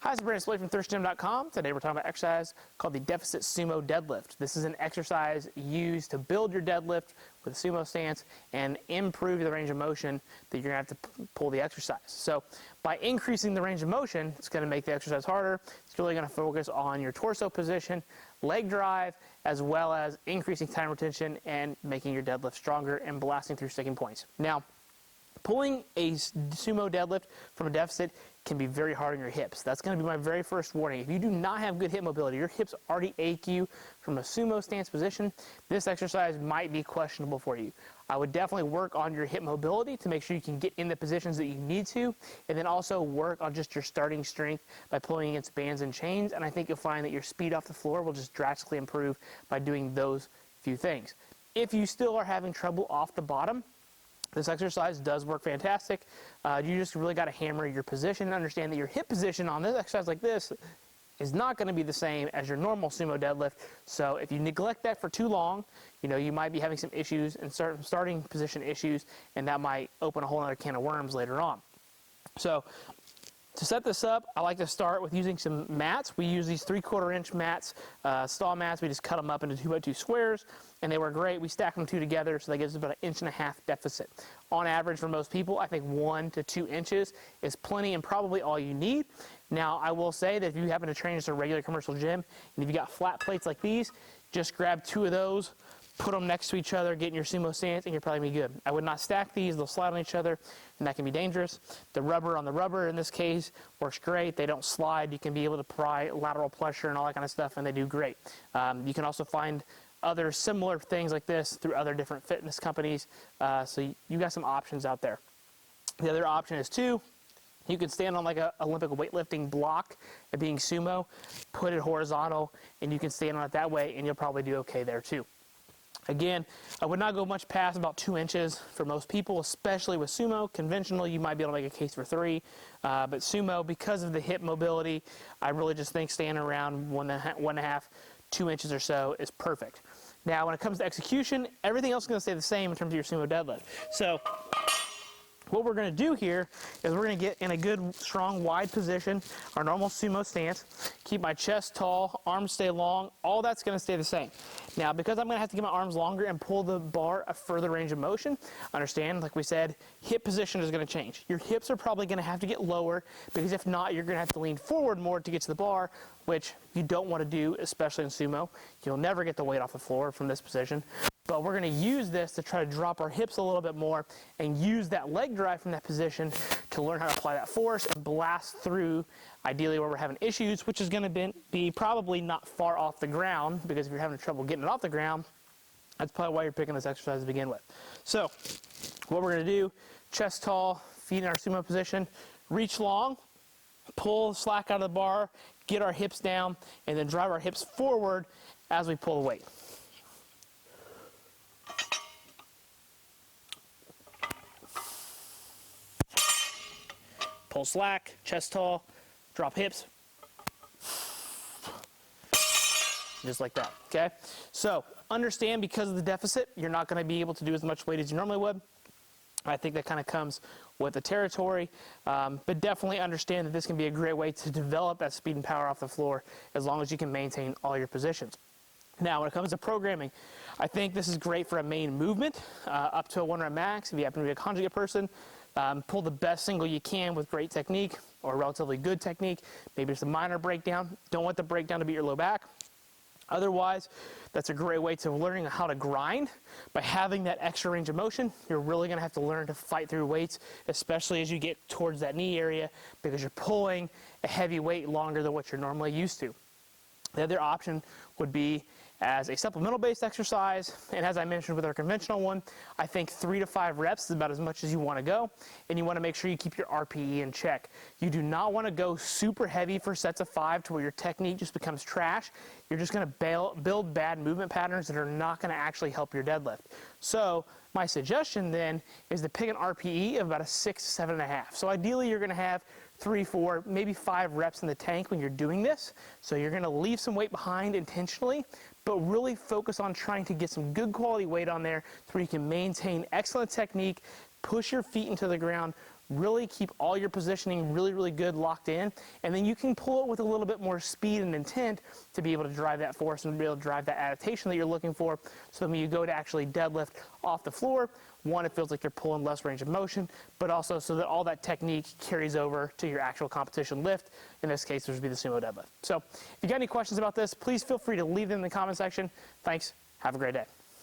Hi, it's Brandon Slade from thirstgym.com. Today we're talking about exercise called the deficit sumo deadlift. This is an exercise used to build your deadlift with a sumo stance and improve the range of motion that you're going to have to pull the exercise. So by increasing the range of motion, it's going to make the exercise harder. It's really going to focus on your torso position, leg drive, as well as increasing time retention and making your deadlift stronger and blasting through sticking points. Now, pulling a sumo deadlift from a deficit can be very hard on your hips. That's going to be my very first warning. If you do not have good hip mobility, your hips already ache you from a sumo stance position, this exercise might be questionable for you. I would definitely work on your hip mobility to make sure you can get in the positions that you need to, and then also work on just your starting strength by pulling against bands and chains, and I think you'll find that your speed off the floor will just drastically improve by doing those few things. If you still are having trouble off the bottom, this exercise does work fantastic. You just really got to hammer your position and understand that your hip position on this exercise like this is not going to be the same as your normal sumo deadlift. So if you neglect that for too long, you might be having some issues and starting position issues, and that might open a whole other can of worms later on. So to set this up, I like to start with using some mats. We use these 3/4 inch mats, stall mats. We just cut them up into 2x2 squares, and they work great. We stack them two together, so that gives us about 1.5 inch deficit. On average, for most people, I think 1 to 2 inches is plenty and probably all you need. Now, I will say that if you happen to train at a regular commercial gym, and if you got flat plates like these, just grab 2 of those, put them next to each other, get in your sumo stance, and you're probably going to be good. I would not stack these. They'll slide on each other, and that can be dangerous. The rubber on the rubber, in this case, works great. They don't slide. You can be able to apply lateral pressure and all that kind of stuff, and they do great. You can also find other similar things like this through other different fitness companies, so you got some options out there. The other option is too, you can stand on like an Olympic weightlifting block and being sumo, put it horizontal, and you can stand on it that way, and you'll probably do okay there too. Again, I would not go much past about 2 inches for most people, especially with sumo. Conventional, you might be able to make a case for 3, but sumo, because of the hip mobility, I really just think staying around 1.5, 2 inches or so is perfect. Now, when it comes to execution, everything else is going to stay the same in terms of your sumo deadlift. So what we're going to do here is we're going to get in a good, strong, wide position, our normal sumo stance, keep my chest tall, arms stay long, all that's going to stay the same. Now, because I'm going to have to get my arms longer and pull the bar a further range of motion, understand, like we said, hip position is going to change. Your hips are probably going to have to get lower, because if not, you're going to have to lean forward more to get to the bar, which you don't want to do, especially in sumo. You'll never get the weight off the floor from this position. But we're going to use this to try to drop our hips a little bit more and use that leg drive from that position to learn how to apply that force and blast through, ideally where we're having issues, which is going to be probably not far off the ground, because if you're having trouble getting it off the ground, that's probably why you're picking this exercise to begin with. So what we're going to do, chest tall, feet in our sumo position, reach long, pull slack out of the bar, get our hips down, and then drive our hips forward as we pull the weight. Pull slack, chest tall, drop hips, just like that, okay? So understand, because of the deficit, you're not going to be able to do as much weight as you normally would. I think that kind of comes with the territory, but definitely understand that this can be a great way to develop that speed and power off the floor, as long as you can maintain all your positions. Now, when it comes to programming, I think this is great for a main movement, up to a 1 rep max. If you happen to be a conjugate person, pull the best single you can with great technique or relatively good technique. Maybe just a minor breakdown. Don't want the breakdown to be your low back. Otherwise, that's a great way to learning how to grind. By having that extra range of motion, you're really going to have to learn to fight through weights, especially as you get towards that knee area, because you're pulling a heavy weight longer than what you're normally used to. The other option would be as a supplemental based exercise, and as I mentioned with our conventional one, I think 3 to 5 reps is about as much as you want to go, and you want to make sure you keep your RPE in check. You do not want to go super heavy for sets of 5 to where your technique just becomes trash. You're just going to build bad movement patterns that are not going to actually help your deadlift. So my suggestion then is to pick an RPE of about a 6 to 7.5. So ideally you're going to have 3, 4, maybe 5 reps in the tank when you're doing this. So you're going to leave some weight behind intentionally, but really focus on trying to get some good quality weight on there so you can maintain excellent technique, push your feet into the ground, really keep all your positioning really, really good locked in, and then you can pull it with a little bit more speed and intent to be able to drive that force and be able to drive that adaptation that you're looking for. So when you go to actually deadlift off the floor, one, it feels like you're pulling less range of motion, but also so that all that technique carries over to your actual competition lift. In this case, this would be the sumo deadlift. So if you got any questions about this, please feel free to leave them in the comment section. Thanks. Have a great day.